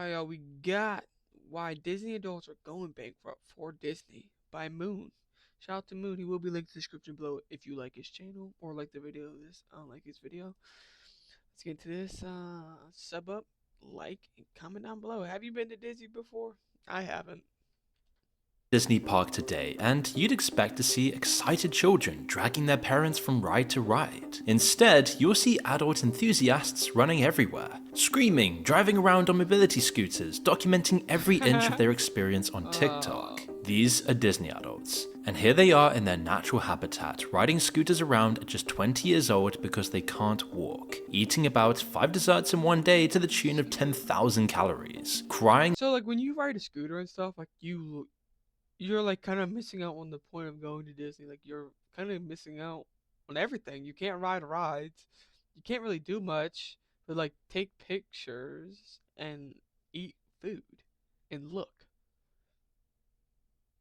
Alright, we got Why Disney Adults Are Going Bankrupt for Disney by Moon. Shout out to Moon. He will be linked in the description below if you like his channel or like the video of this. I don't like his video. Let's get into this. Sub up, like, and comment down below. Have you been to Disney before? I haven't. Disney park today, and you'd expect to see excited children dragging their parents from ride to ride. Instead, you'll see adult enthusiasts running everywhere, screaming, driving around on mobility scooters, documenting every inch of their experience on TikTok. These are Disney adults, and here they are in their natural habitat, riding scooters around at just 20 years old because they can't walk, eating about 5 desserts in one day to the tune of 10,000 calories, crying. So like when you ride a scooter and stuff, like you're like kind of missing out on the point of going to Disney. Like you're kind of missing out on everything. You can't ride rides. You can't really do much but like take pictures and eat food and look.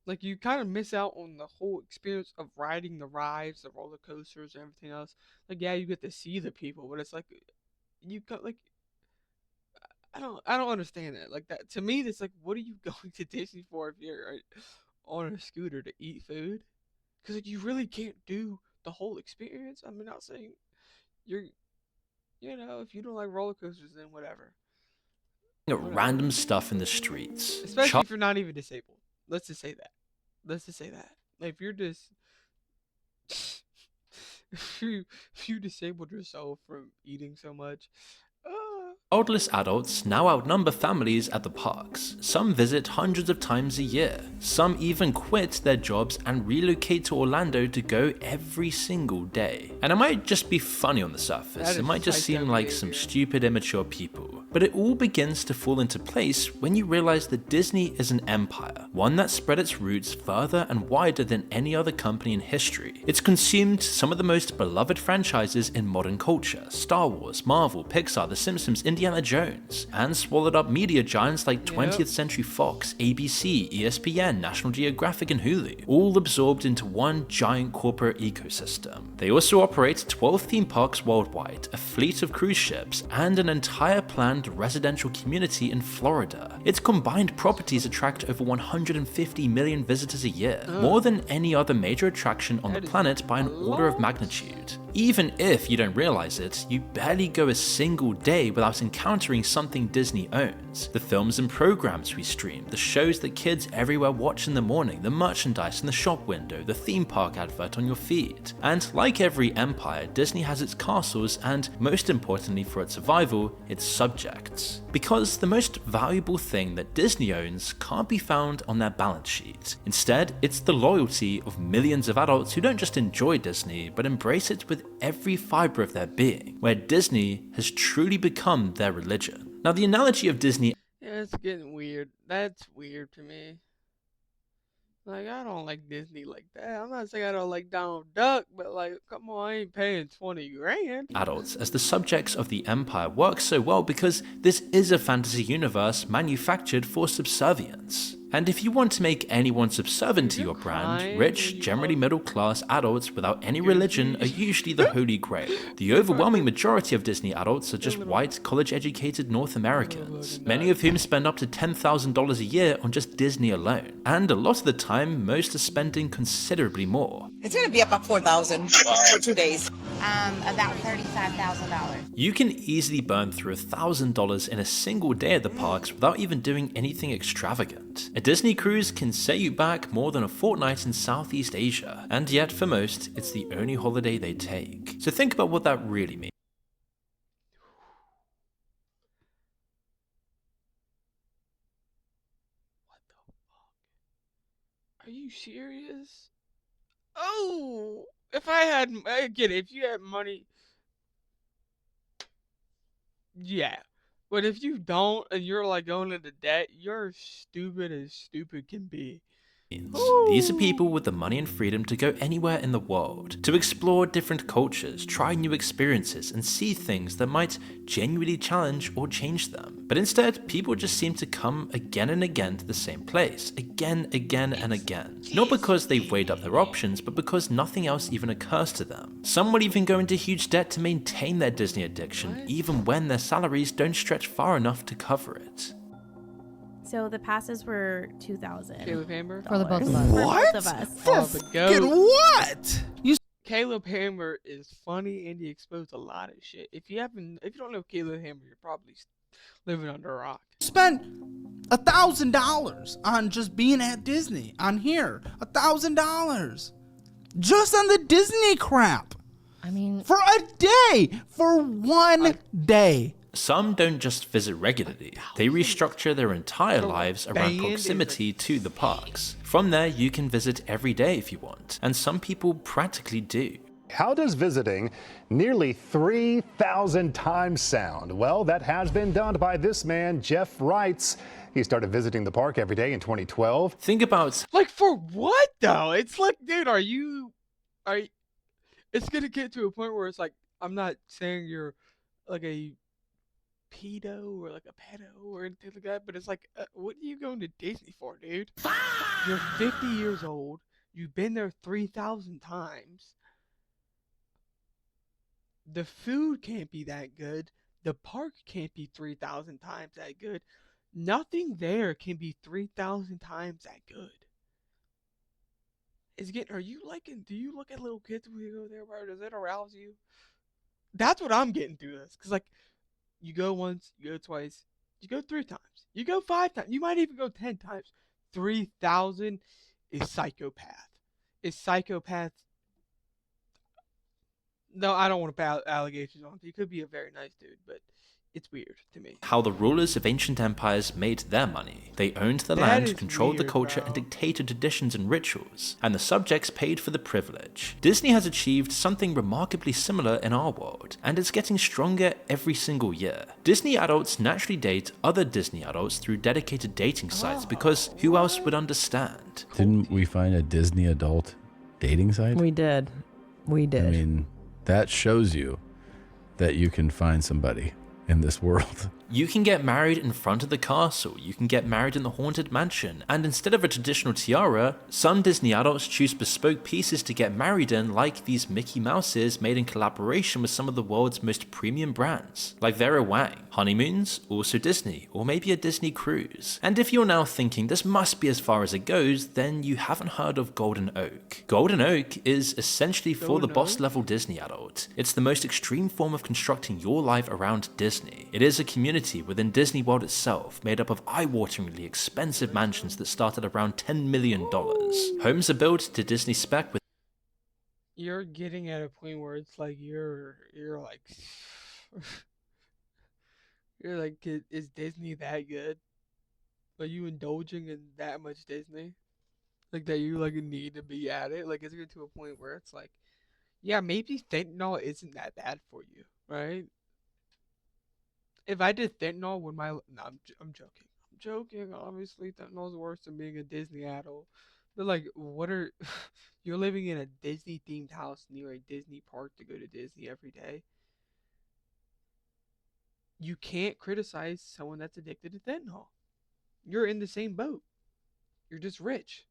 Like you kind of miss out on the whole experience of riding the rides, the roller coasters, and everything else. Like yeah, you get to see the people, but it's like you got like I don't understand that. Like that to me, it's like what are you going to Disney for if you're on a scooter to eat food? Because like you really can't do the whole experience. I'm not saying you're, if you don't like roller coasters, then whatever. At random stuff in the streets. Especially if you're not even disabled. Let's just say that. Like if you're just if you disabled yourself from eating so much, Childless adults now outnumber families at the parks. Some visit hundreds of times a year. Some even quit their jobs and relocate to Orlando to go every single day. And it might just be funny on the surface, it might just seem like some stupid immature people. But it all begins to fall into place when you realize that Disney is an empire, one that spread its roots further and wider than any other company in history. It's consumed some of the most beloved franchises in modern culture: Star Wars, Marvel, Pixar, The Simpsons, Indiana Jones, and swallowed up media giants like 20th Century Fox, ABC, ESPN, National Geographic, and Hulu, all absorbed into one giant corporate ecosystem. They also operate 12 theme parks worldwide, a fleet of cruise ships, and an entire planned residential community in Florida. Its combined properties attract over 150 million visitors a year, more than any other major attraction on the planet by an order of magnitude. Even if you don't realize it, you barely go a single day without encountering something Disney owns. The films and programs we stream, the shows that kids everywhere watch in the morning, the merchandise in the shop window, the theme park advert on your feed. And like every empire, Disney has its castles and, most importantly for its survival, its subjects. Because the most valuable thing that Disney owns can't be found on their balance sheet. Instead, it's the loyalty of millions of adults who don't just enjoy Disney, but embrace it with every fiber of their being, where Disney has truly become their religion. Now, the analogy of Disney. Yeah, it's getting weird. That's weird to me. Like, I don't like Disney like that. I'm not saying I don't like Donald Duck, but like, come on, I ain't paying 20 grand. Adults as the subjects of the empire works so well because this is a fantasy universe manufactured for subservience. And if you want to make anyone subservient to your brand, rich, generally middle-class adults without any religion are usually the holy grail. The overwhelming majority of Disney adults are just white, college-educated North Americans, many of whom spend up to $10,000 a year on just Disney alone. And a lot of the time, most are spending considerably more. It's gonna be about $4,000 for 2 days. About $35,000. You can easily burn through $1,000 in a single day at the parks without even doing anything extravagant. A Disney cruise can set you back more than a fortnight in Southeast Asia, and yet for most, it's the only holiday they take. So think about what that really means. What the fuck? Are you serious? Oh, I get it. If you had money, yeah. But if you don't and you're like going into debt, you're stupid as stupid can be. These are people with the money and freedom to go anywhere in the world, to explore different cultures, try new experiences, and see things that might genuinely challenge or change them. But instead, people just seem to come again and again to the same place, again and again. Not because they've weighed up their options, but because nothing else even occurs to them. Some will even go into huge debt to maintain their Disney addiction, even when their salaries don't stretch far enough to cover it. So the passes were $2,000 Caleb Hammer. For the both of us. For What? both of us. Oh, the Get goat. what? You Caleb Hammer is funny and he exposed a lot of shit. If you don't know Caleb Hammer, you're probably living under a rock. spent $1,000 on just being at Disney on here. $1,000 just on the Disney crap I mean, for a day, for one day. Some don't just visit regularly, they restructure their entire lives around band is proximity to the parks. From there, you can visit every day if you want, and some people practically do. How does visiting nearly 3,000 times sound? Well, that has been done by this man, Jeff Wrights. He started visiting the park every day in 2012. Think about Like for what though? It's like, dude, it's gonna get to a point where it's like, I'm not saying you're like a pedo or like a pedo or anything like that, but it's like, what are you going to Disney for, dude? You're 50 years old. You've been there 3,000 times. The food can't be that good. The park can't be 3,000 times that good. Nothing there can be 3,000 times that good. Do you look at little kids when you go there, bro? Does it arouse you? That's what I'm getting through this. Because, like, you go once, you go twice, you go 3 times, you go 5 times, you might even go 10 times. 3,000 is psychopath. Is psychopath. No, I don't want to put allegations on him. He could be a very nice dude, but it's weird to me. how the rulers of ancient empires made their money. They owned the That land, is controlled the weird, culture, bro. and dictated traditions and rituals, and the subjects paid for the privilege. Disney has achieved something remarkably similar in our world, and it's getting stronger every single year. Disney adults naturally date other Disney adults through dedicated dating sites because who else would understand? Didn't we find a Disney adult dating site? we did. We did. I mean, that shows you that you can find somebody in this world. You can get married in front of the castle, you can get married in the haunted mansion, and instead of a traditional tiara, some Disney adults choose bespoke pieces to get married in, like these Mickey Mouses made in collaboration with some of the world's most premium brands, like Vera Wang. Honeymoons, also Disney, or maybe a Disney cruise. And if you're now thinking this must be as far as it goes, then you haven't heard of Golden Oak. Golden Oak is essentially for the Golden boss Oak? level Disney adult. It's the most extreme form of constructing your life around Disney. It is a community within Disney World itself, made up of eye-wateringly expensive mansions that start at around $10 million. Homes are built to Disney spec with You're getting at a point where it's like you're like you're like, is Disney that good? Are you indulging in that much Disney? Like that you like need to be at it? Like, is it getting to a point where it's like, yeah, maybe fentanyl isn't that bad for you, right? If I did fentanyl, would my I'm joking. I'm joking. Obviously, fentanyl's worse than being a Disney adult. But like, you're living in a Disney themed house near a Disney park to go to Disney every day. You can't criticize someone that's addicted to fentanyl. You're in the same boat. You're just rich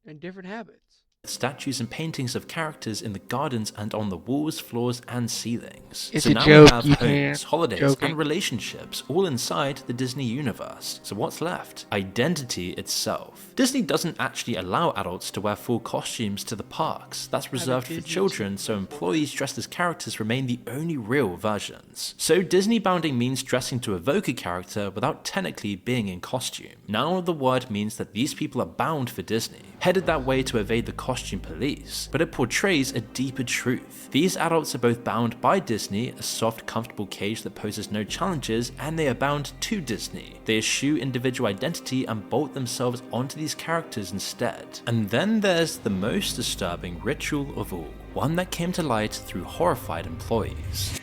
and different habits. statues and paintings of characters in the gardens and on the walls, floors, and ceilings. It's so a now joke, we have you homes, can't. holidays, Joking. and relationships all inside the Disney universe. So what's left? Identity itself. Disney doesn't actually allow adults to wear full costumes to the parks. That's reserved for Disney children, so employees dressed as characters remain the only real versions. So Disney bounding means dressing to evoke a character without technically being in costume. Now the word means that these people are bound for Disney, headed that way to evade the costume police, but it portrays a deeper truth. These adults are both bound by Disney, a soft, comfortable cage that poses no challenges, and they are bound to Disney. They eschew individual identity and bolt themselves onto these characters instead. And then there's the most disturbing ritual of all, one that came to light through horrified employees.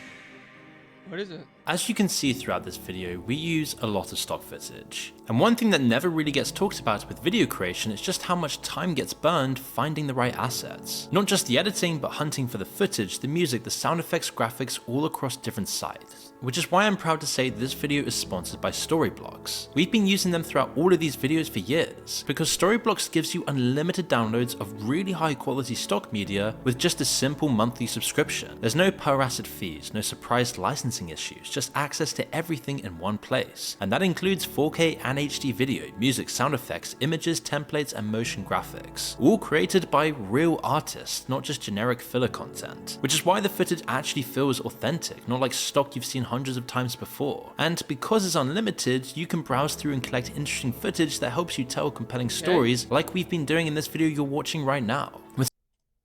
What is it? As you can see throughout this video, we use a lot of stock footage. And one thing that never really gets talked about with video creation is just how much time gets burned finding the right assets. Not just the editing, but hunting for the footage, the music, the sound effects, graphics, all across different sites. which is why I'm proud to say this video is sponsored by Storyblocks. We've been using them throughout all of these videos for years, because Storyblocks gives you unlimited downloads of really high quality stock media with just a simple monthly subscription. There's no per asset fees, no surprise licensing issues, just access to everything in one place. And that includes 4K and HD video, music, sound effects, images, templates, and motion graphics. All created by real artists, not just generic filler content. Which is why the footage actually feels authentic, not like stock you've seen hundreds of times before. And because it's unlimited, you can browse through and collect interesting footage that helps you tell compelling stories like we've been doing in this video you're watching right now. With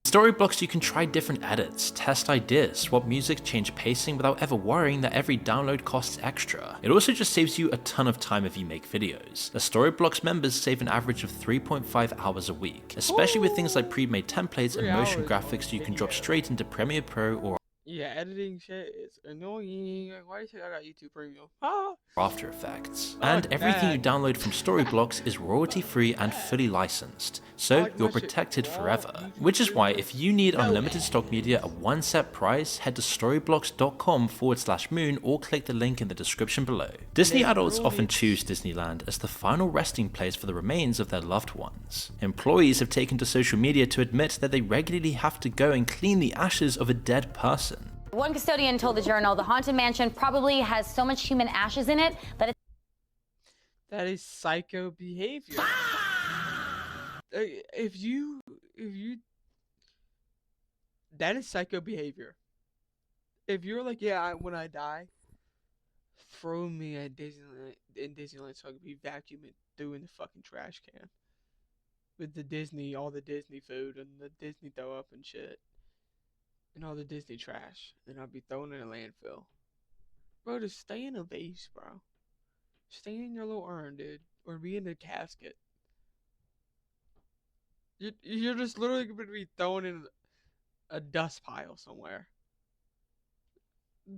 Storyblocks, you can try different edits, test ideas, swap music, change pacing without ever worrying that every download costs extra. It also just saves you a ton of time if you make videos. As Storyblocks members save an average of 3.5 hours a week, especially with things like pre-made templates and motion graphics you can drop straight into Premiere Pro or Yeah, editing shit is annoying. Why do you think I got YouTube Premium? Ah! After Effects. And everything you download from Storyblocks is royalty-free and fully licensed, so you're protected forever. Which is why if you need unlimited stock media at one set price, head to storyblocks.com/moon or click the link in the description below. Disney adults often choose Disneyland as the final resting place for the remains of their loved ones. Employees have taken to social media to admit that they regularly have to go and clean the ashes of a dead person. One custodian told the Journal the Haunted Mansion probably has so much human ashes in it that it's... That is psycho behavior. If you, that is psycho behavior. If you're like, yeah, when I die, throw me at Disneyland so I can be vacuuming through in the fucking trash can. With all the Disney food and the Disney throw up and shit. And all the Disney trash. Then I'll be thrown in a landfill. Bro, just stay in a vase, bro. Stay in your little urn, dude. Or be in a casket. You're just literally going to be thrown in a dust pile somewhere.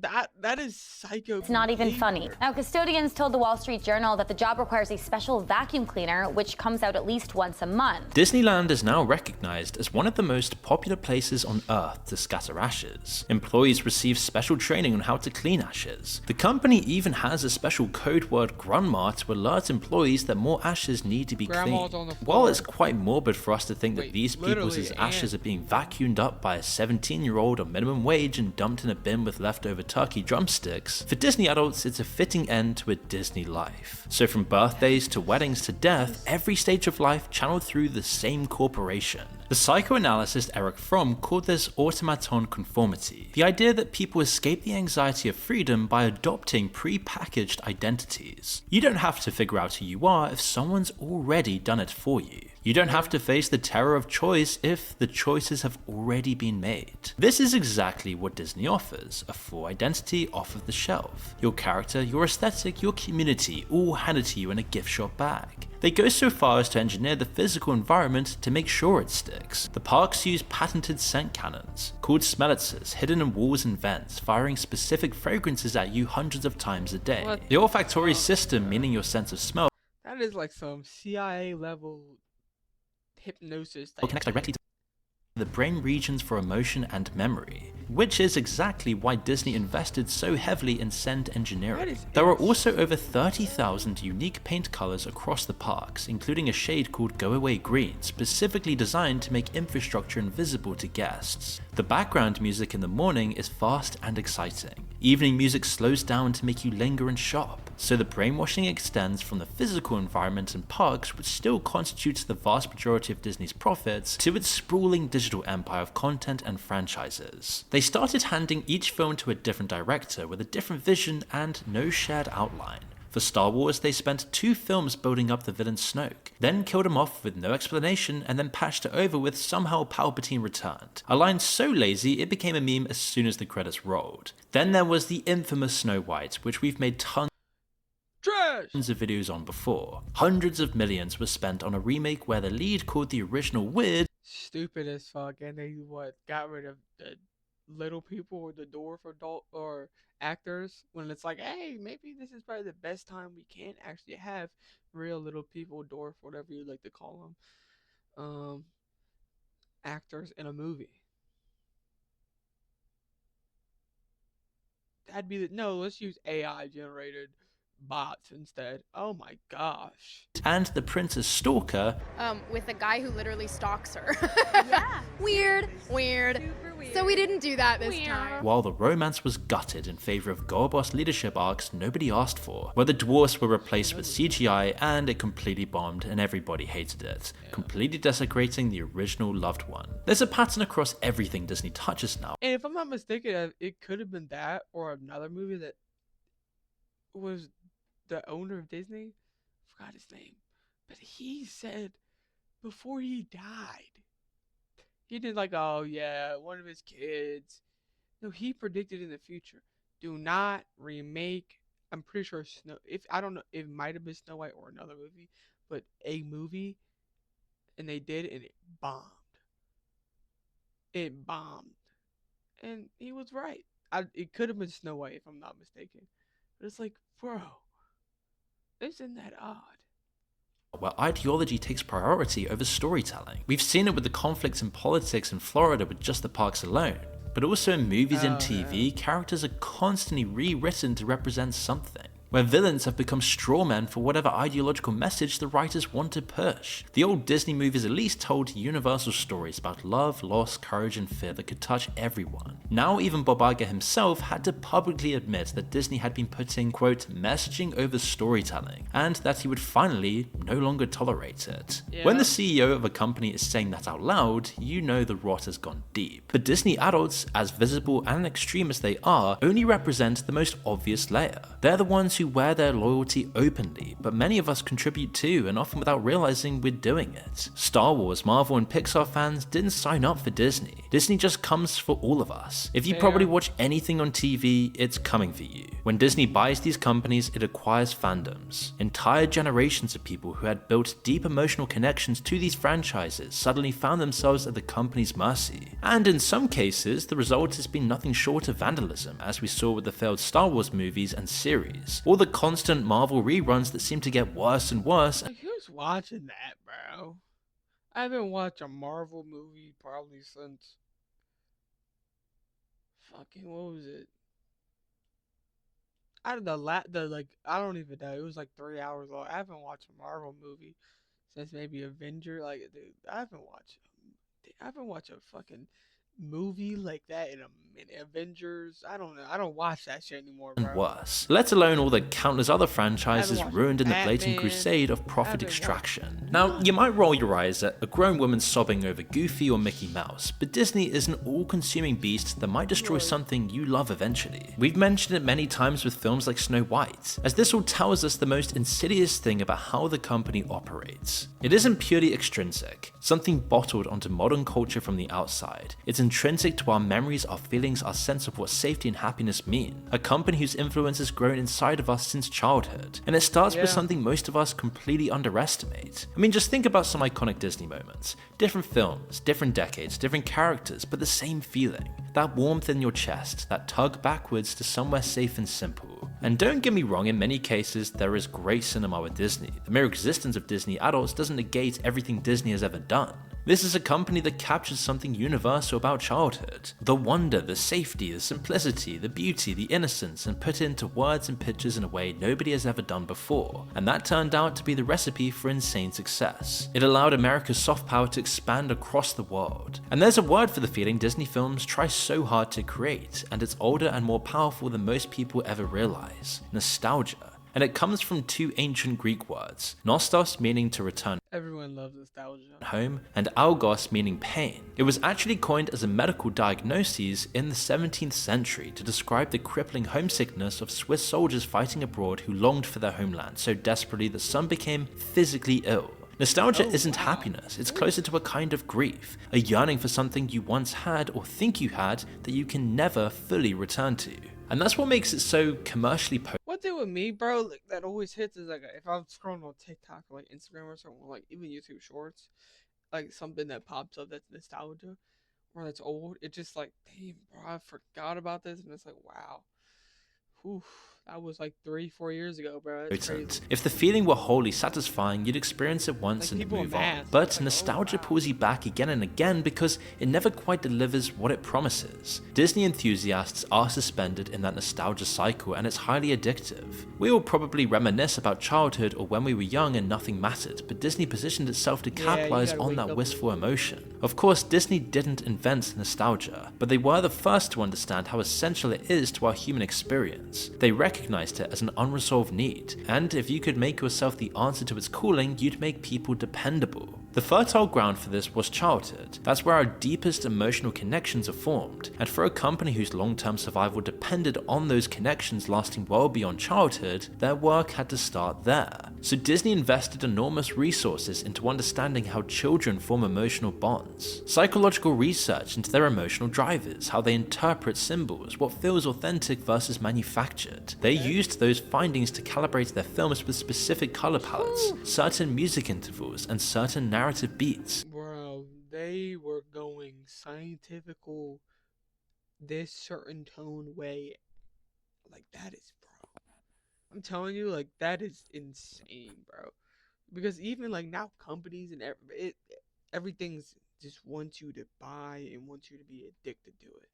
That is psycho. It's not even funny. Now, custodians told the Wall Street Journal that the job requires a special vacuum cleaner, which comes out at least once a month. Disneyland is now recognized as one of the most popular places on Earth to scatter ashes. Employees receive special training on how to clean ashes. The company even has a special code word grandma to alert employees that more ashes need to be cleaned. While it's quite morbid for us to think that these people's ashes are being vacuumed up by a 17-year-old on minimum wage and dumped in a bin with leftover turkey drumsticks, for Disney adults it's a fitting end to a Disney life. So from birthdays to weddings to death, every stage of life channeled through the same corporation. The psychoanalyst Eric Fromm called this automaton conformity, the idea that people escape the anxiety of freedom by adopting pre-packaged identities. You don't have to figure out who you are if someone's already done it for you. You don't have to face the terror of choice if the choices have already been made. This is exactly what Disney offers, a full identity off of the shelf. Your character, your aesthetic, your community, all handed to you in a gift shop bag. They go so far as to engineer the physical environment to make sure it sticks. The parks use patented scent cannons, called smellitzers, hidden in walls and vents, firing specific fragrances at you hundreds of times a day. The olfactory system, meaning your sense of smell, that is like some CIA level hypnosis connects directly to the brain regions for emotion and memory, which is exactly why Disney invested so heavily in scent engineering. There are also over 30,000 unique paint colors across the parks, including a shade called Go Away Green, specifically designed to make infrastructure invisible to guests. The background music in the morning is fast and exciting. Evening music slows down to make you linger and shop. So the brainwashing extends from the physical environment and parks, which still constitutes the vast majority of Disney's profits, to its sprawling digital empire of content and franchises. They started handing each film to a different director with a different vision and no shared outline. For Star Wars, they spent 2 films building up the villain Snoke, then killed him off with no explanation and then patched it over with somehow Palpatine returned. A line so lazy it became a meme as soon as the credits rolled. Then there was the infamous Snow White, which we've made tons of videos on before. Hundreds of millions were spent on a remake where the lead called the original weird, stupid as fuck, and they got rid of the little people or the door for adult or actors when it's like, hey, maybe this is probably the best time we can actually have real little people, dwarf, whatever you like to call them, actors in a movie. that'd be no. Let's use AI generated bots instead. Oh my gosh. And the Princess Stalker, with a guy who literally stalks her. Yeah. Weird. Super weird. So we didn't do that this time. while the romance was gutted in favor of girl boss leadership arcs nobody asked for, where the dwarfs were replaced with CGI and it completely bombed and everybody hated it, completely desecrating the original loved one. There's a pattern across everything Disney touches now. And if I'm not mistaken, it could have been that or another movie that was the owner of Disney. Forgot his name, but he said before he died, he did like, oh yeah, one of his kids. No, he predicted in the future, do not remake. I'm pretty sure Snow. If I don't know, it might have been Snow White or another movie, but a movie, and they did, and it bombed. It bombed, and he was right. It could have been Snow White if I'm not mistaken, but it's like, bro, isn't that odd? Where ideology takes priority over storytelling. We've seen it with the conflicts in politics in Florida with just the parks alone, but also in movies and TV, characters are constantly rewritten to represent something, where villains have become strawmen for whatever ideological message the writers want to push. The old Disney movies at least told universal stories about love, loss, courage, and fear that could touch everyone. Now even Bob Iger himself had to publicly admit that Disney had been putting, quote, messaging over storytelling, and that he would finally no longer tolerate it. Yeah. When the CEO of a company is saying that out loud, you know the rot has gone deep. But Disney adults, as visible and extreme as they are, only represent the most obvious layer. They're the ones who wear their loyalty openly, but many of us contribute too, and often without realizing we're doing it. Star Wars, Marvel, and Pixar fans didn't sign up for Disney. Disney just comes for all of us. If you probably watch anything on TV, it's coming for you. When Disney buys these companies, it acquires fandoms. Entire generations of people who had built deep emotional connections to these franchises suddenly found themselves at the company's mercy. And in some cases, the result has been nothing short of vandalism, as we saw with the failed Star Wars movies and series, or the constant Marvel reruns that seem to get worse and worse. Like, who's watching that, bro? I haven't watched a Marvel movie probably since fucking, what was it? I don't know, I don't even know. It was like 3 hours long. I haven't watched a Marvel movie since maybe Avenger. Like, dude, I haven't watched a fucking movie like that in a minute. Avengers. I don't know. I don't watch that shit anymore, bro. And worse, let alone all the countless other franchises watched ruined in the blatant Batman. crusade of I profit haven't extraction. Now, you might roll your eyes at a grown woman sobbing over Goofy or Mickey Mouse, but Disney is an all-consuming beast that might destroy something you love eventually. We've mentioned it many times with films like Snow White, as this all tells us the most insidious thing about how the company operates. It isn't purely extrinsic, something bottled onto modern culture from the outside. It's intrinsic to our memories, our feelings, our sense of what safety and happiness mean. A company whose influence has grown inside of us since childhood. And it starts with something most of us completely underestimate. I mean, just think about some iconic Disney moments. Different films, different decades, different characters, but the same feeling. That warmth in your chest, that tug backwards to somewhere safe and simple. And don't get me wrong, in many cases, there is great cinema with Disney. The mere existence of Disney adults doesn't negate everything Disney has ever done. This is a company that captures something universal about childhood. The wonder, the safety, the simplicity, the beauty, the innocence, and put it into words and pictures in a way nobody has ever done before. And that turned out to be the recipe for insane success. It allowed America's soft power to expand across the world. And there's a word for the feeling Disney films try so hard to create, and it's older and more powerful than most people ever realize. Nostalgia. And it comes from two ancient Greek words, nostos meaning to return Everyone loves nostalgia. home, and algos meaning pain. It was actually coined as a medical diagnosis in the 17th century to describe the crippling homesickness of Swiss soldiers fighting abroad who longed for their homeland so desperately that some became physically ill. Nostalgia isn't happiness, it's closer to a kind of grief, a yearning for something you once had or think you had that you can never fully return to. And that's what makes it so commercially One thing with me, bro, like, that always hits is like if I'm scrolling on TikTok or like Instagram or something, or like even YouTube Shorts, like something that pops up that's nostalgia or that's old, it's just like, damn, bro, I forgot about this, and it's like, wow, Oof, that was like 3-4 years ago, bro. That's crazy. If the feeling were wholly satisfying, you'd experience it once Like, and people move are on. mad. But It's like, nostalgia oh, wow. pulls you back again and again because it never quite delivers what it promises. Disney enthusiasts are suspended in that nostalgia cycle, and it's highly addictive. We all probably reminisce about childhood or when we were young and nothing mattered, but Disney positioned itself to Yeah, you capitalize gotta on wake that up. wistful emotion. Of course, Disney didn't invent nostalgia, but they were the first to understand how essential it is to our human experience. They recognized it as an unresolved need, and if you could make yourself the answer to its calling, you'd make people dependable. The fertile ground for this was childhood. That's where our deepest emotional connections are formed, and for a company whose long-term survival depended on those connections lasting well beyond childhood, their work had to start there. So Disney invested enormous resources into understanding how children form emotional bonds. Psychological research into their emotional drivers, how they interpret symbols, what feels authentic versus manufactured. They used those findings to calibrate their films with specific color palettes, certain music intervals, and certain narrative beats. Bro, they were going scientifical this certain tone way. Like, that is, bro. I'm telling you, like, that is insane, bro. Because even like now, companies and everything's just wants you to buy and wants you to be addicted to it.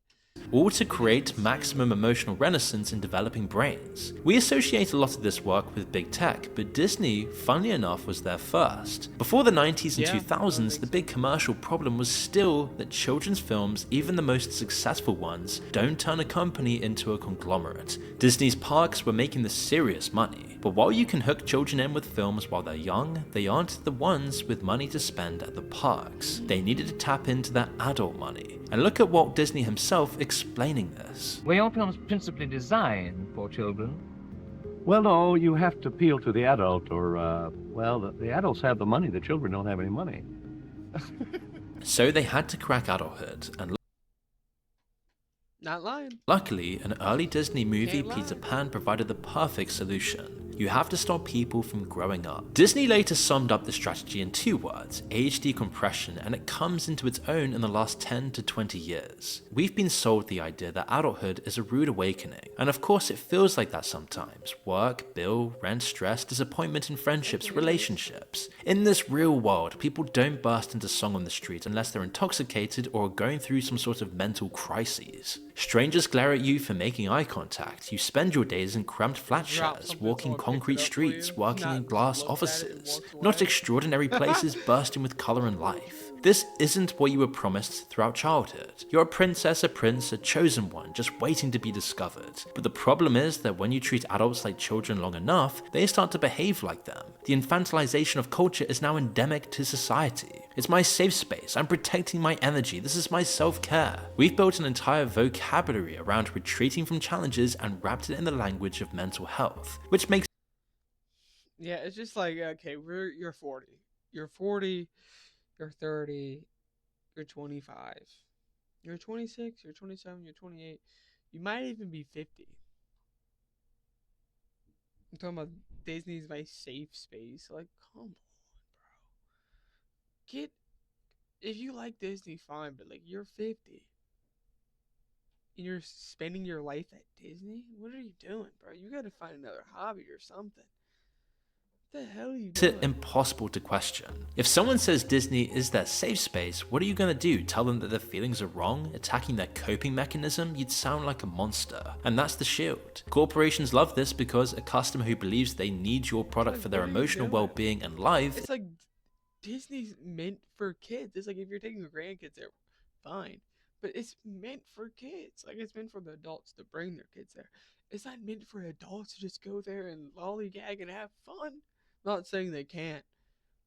All to create maximum emotional renaissance in developing brains. We associate a lot of this work with big tech, but Disney, funnily enough, was there first. Before the 90s and Yeah, 2000s, the big commercial problem was still that children's films, even the most successful ones, don't turn a company into a conglomerate. Disney's parks were making the serious money. But while you can hook children in with films while they're young, they aren't the ones with money to spend at the parks. They needed to tap into that adult money. And look at Walt Disney himself explaining this. Were your films principally designed for children? Well, no, you have to appeal to the adult, or, the adults have the money, the children don't have any money. So they had to crack adulthood, and Not lying. luckily, an early Disney movie, Can't lie. Peter Pan, provided the perfect solution. You have to stop people from growing up. Disney later summed up the strategy in 2 words, age decompression, and it comes into its own in the last 10 to 20 years. We've been sold the idea that adulthood is a rude awakening, and of course it feels like that sometimes. Work, bill, rent, stress, disappointment in friendships, relationships. In this real world, people don't burst into song on the street unless they're intoxicated or are going through some sort of mental crises. Strangers glare at you for making eye contact. You spend your days in cramped flat shares, walking concrete streets, working in glass offices. Not extraordinary places bursting with colour and life. This isn't what you were promised throughout childhood. You're a princess, a prince, a chosen one, just waiting to be discovered. But the problem is that when you treat adults like children long enough, they start to behave like them. The infantilization of culture is now endemic to society. It's my safe space, I'm protecting my energy, this is my self-care. We've built an entire vocabulary around retreating from challenges and wrapped it in the language of mental health, which makes Yeah, it's just like, okay, you're 40. You're 40, you're 30, you're 25. You're 26, you're 27, you're 28. You might even be 50. I'm talking about Disney's my safe space. Like, come on, bro. If you like Disney, fine, but like, you're 50. And you're spending your life at Disney? What are you doing, bro? You gotta find another hobby or something. What the hell are you doing? it impossible to question. If someone says Disney is their safe space, what are you gonna do? Tell them that their feelings are wrong? Attacking their coping mechanism? You'd sound like a monster. And that's the shield. Corporations love this because a customer who believes they need your product for their emotional well-being and life. It's like Disney's meant for kids. It's like if you're taking your grandkids there, fine. But it's meant for kids. Like, it's meant for the adults to bring their kids there. It's not meant for adults to just go there and lollygag and have fun. I'm not saying they can't,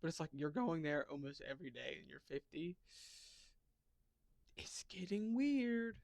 but it's like you're going there almost every day and you're 50. It's getting weird.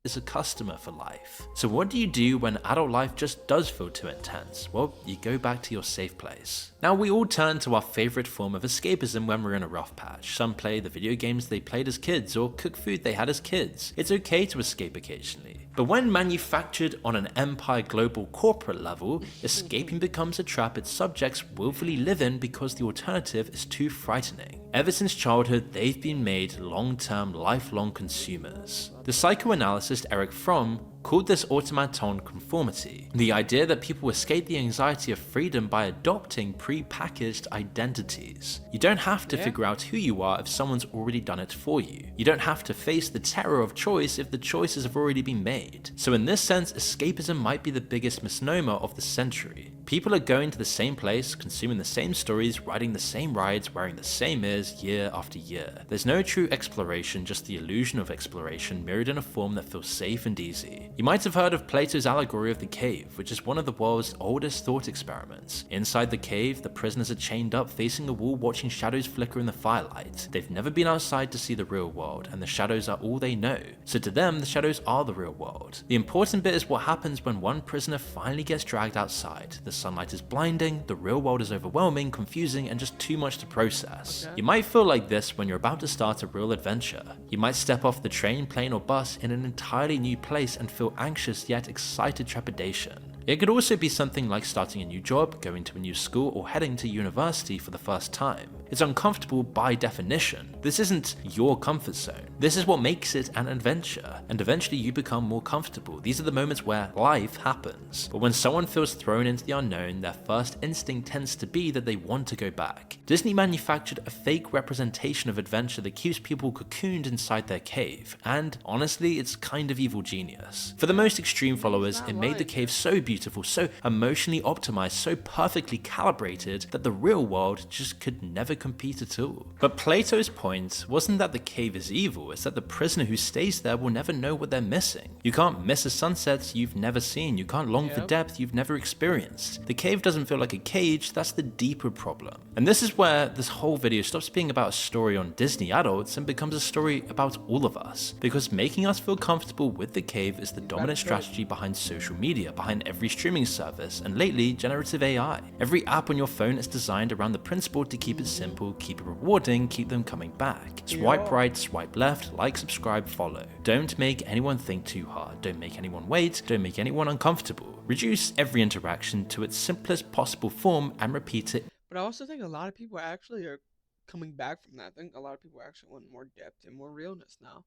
Is a customer for life. So what do you do when adult life just does feel too intense? Well, you go back to your safe place. Now we all turn to our favorite form of escapism when we're in a rough patch. Some play the video games they played as kids or cook food they had as kids. It's okay to escape occasionally. But when manufactured on an empire global corporate level, escaping becomes a trap its subjects willfully live in because the alternative is too frightening. Ever since childhood, they've been made long-term, lifelong consumers. The psychoanalyst Erich Fromm called this automaton conformity, the idea that people escape the anxiety of freedom by adopting pre-packaged identities. You don't have to figure out who you are if someone's already done it for you. You don't have to face the terror of choice if the choices have already been made. So in this sense, escapism might be the biggest misnomer of the century. People are going to the same place, consuming the same stories, riding the same rides, wearing the same ears year after year. There's no true exploration, just the illusion of exploration mirrored in a form that feels safe and easy. You might have heard of Plato's allegory of the cave, which is one of the world's oldest thought experiments. Inside the cave, the prisoners are chained up facing a wall watching shadows flicker in the firelight. They've never been outside to see the real world, and the shadows are all they know. So to them, the shadows are the real world. The important bit is what happens when one prisoner finally gets dragged outside. The sunlight is blinding, the real world is overwhelming, confusing, and just too much to process. You might feel like this when you're about to start a real adventure. You might step off the train, plane, or bus in an entirely new place and feel anxious yet excited trepidation. It could also be something like starting a new job, going to a new school, or heading to university for the first time. It's uncomfortable by definition. This isn't your comfort zone. This is what makes it an adventure, and eventually you become more comfortable. These are the moments where life happens. But when someone feels thrown into the unknown, their first instinct tends to be that they want to go back. Disney manufactured a fake representation of adventure that keeps people cocooned inside their cave, and honestly, it's kind of evil genius. For the most extreme followers, it made the cave so beautiful, so emotionally optimized, so perfectly calibrated that the real world just could never compete at all. But Plato's point wasn't that the cave is evil, it's that the prisoner who stays there will never know what they're missing. You can't miss a sunset you've never seen, you can't long for depth you've never experienced. The cave doesn't feel like a cage, that's the deeper problem. And this is where this whole video stops being about a story on Disney adults and becomes a story about all of us. Because making us feel comfortable with the cave is the dominant strategy behind social media, behind every streaming service, and lately, generative AI. Every app on your phone is designed around the principle to keep it simple, keep it rewarding, keep them coming back. Swipe right, swipe left, like, subscribe, follow. Don't make anyone think too hard, don't make anyone wait, don't make anyone uncomfortable. Reduce every interaction to its simplest possible form and repeat it. But I also think a lot of people actually are coming back from that. I think a lot of people actually want more depth and more realness now.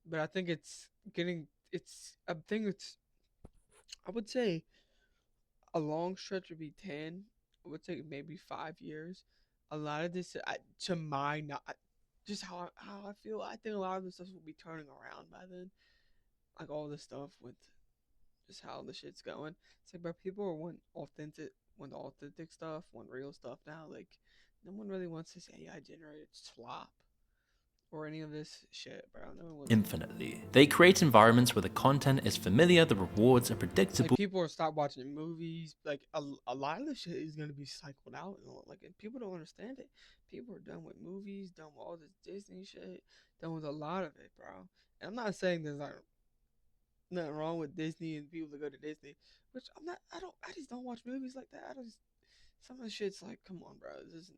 But I think it's a thing that's, I would say, a long stretch would be 10. I would say maybe 5 years. A lot of this, to my not, just how I feel, I think a lot of this stuff will be turning around by then. Like all this stuff with just how the shit's going. It's like, but people want the authentic stuff, want real stuff now. Like, no one really wants this AI generated slop or any of this shit, bro. No one wants infinitely. They create environments where the content is familiar, the rewards are predictable. like, people will stop watching movies. Like a lot of this shit is gonna be cycled out. Like, and people don't understand it. People are done with movies, done with all this Disney shit, done with a lot of it, bro. And I'm not saying there's like nothing wrong with Disney and people that go to Disney, which I just don't watch movies like that. Some of the shit's like, come on, bro. This is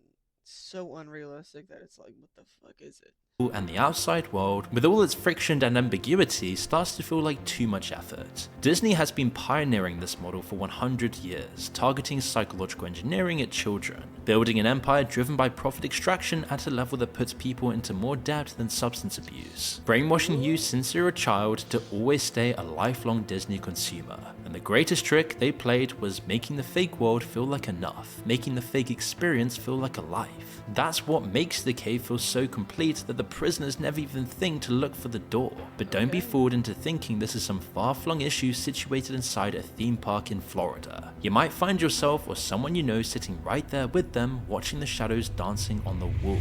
so unrealistic that it's like, what the fuck is it? And the outside world, with all its friction and ambiguity, starts to feel like too much effort. Disney has been pioneering this model for 100 years, targeting psychological engineering at children, building an empire driven by profit extraction at a level that puts people into more debt than substance abuse, brainwashing you since you're a child to always stay a lifelong Disney consumer. And the greatest trick they played was making the fake world feel like enough, making the fake experience feel like a life. That's what makes the cave feel so complete that the prisoners never even think to look for the door. But don't be fooled into thinking this is some far-flung issue situated inside a theme park in Florida. You might find yourself or someone you know sitting right there with them, watching the shadows dancing on the wall.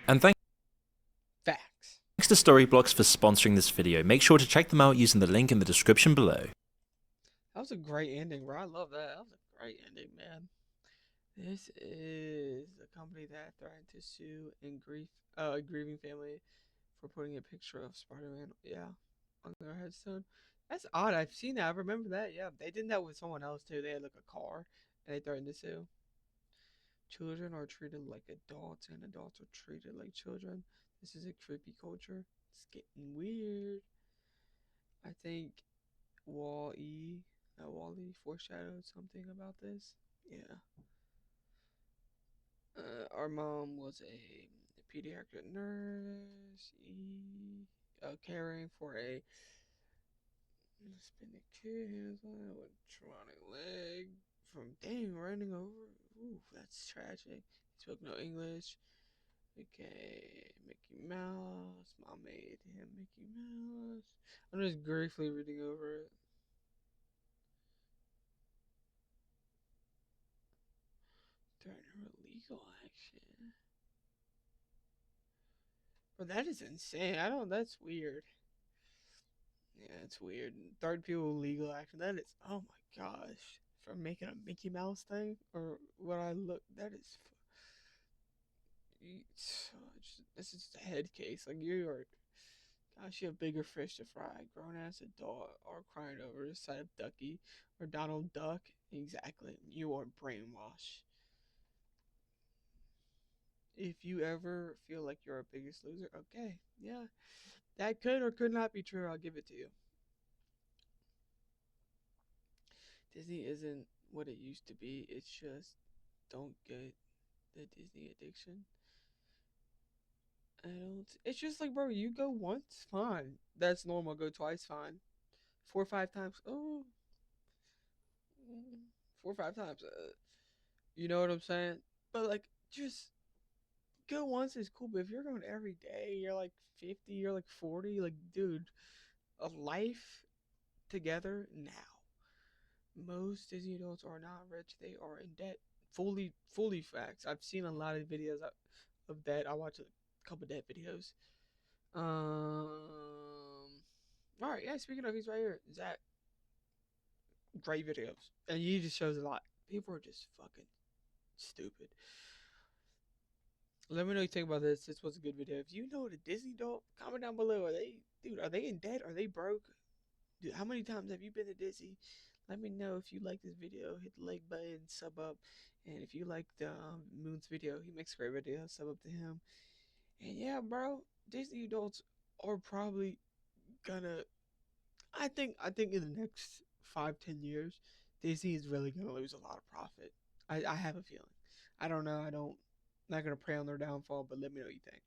And thanks to Storyblocks for sponsoring this video. Make sure to check them out using the link in the description below. That was a great ending, bro. I love that. That was a great ending, man. This is a company that threatened to sue a grieving family for putting a picture of Spider-Man, on their headstone. That's odd. I've seen that. I remember that. Yeah, they did that with someone else too. They had like a car, and they threatened to sue. Children are treated like adults, and adults are treated like children. This is a creepy culture. It's getting weird. I think Wall-E foreshadowed something about this. Yeah. Our mom was a pediatric nurse, caring for a Spin the kid, hands on electronic leg from dang running over. Ooh, that's tragic. He spoke no English. Okay, Mickey Mouse. Mom made him Mickey Mouse. I'm just gratefully reading over it. Threatening her legal action. But that is insane. That's weird. Yeah, it's weird. Third people legal action. That is, oh my gosh. From making a Mickey Mouse thing or what I look, that is, this is just a head case. Like you are, gosh, you have bigger fish to fry. Grown ass adult are crying over the side of Ducky or Donald Duck. Exactly. You are brainwashed. If you ever feel like you're a biggest loser, okay, yeah, that could or could not be true. I'll give it to you. Disney isn't what it used to be. It's just don't get the Disney addiction. I don't. It's just like, bro, you go once, fine. That's normal. Go twice, fine. 4 or 5 times, oh, 4 or 5 times. You know what I'm saying? But like, just go once is cool. But if you're going every day, you're like 50, you're like 40, like, dude, a life together now. Most Disney adults are not rich; they are in debt. Fully facts. I've seen a lot of videos of that. I watched a couple debt videos. All right, yeah. Speaking of, he's right here. Zach, great videos, and he just shows a lot. People are just fucking stupid. Let me know what you think about this. This was a good video. If you know the Disney adult, comment down below. Are they in debt? Are they broke? Dude, how many times have you been to Disney? Let me know if you like this video. Hit the like button, sub up. And if you like the Moon's video, he makes a great video. Sub up to him. And yeah, bro, Disney adults are probably gonna. I think in the next 5-10 years, Disney is really gonna lose a lot of profit. I have a feeling. I don't know. Not gonna pray on their downfall, but let me know what you think.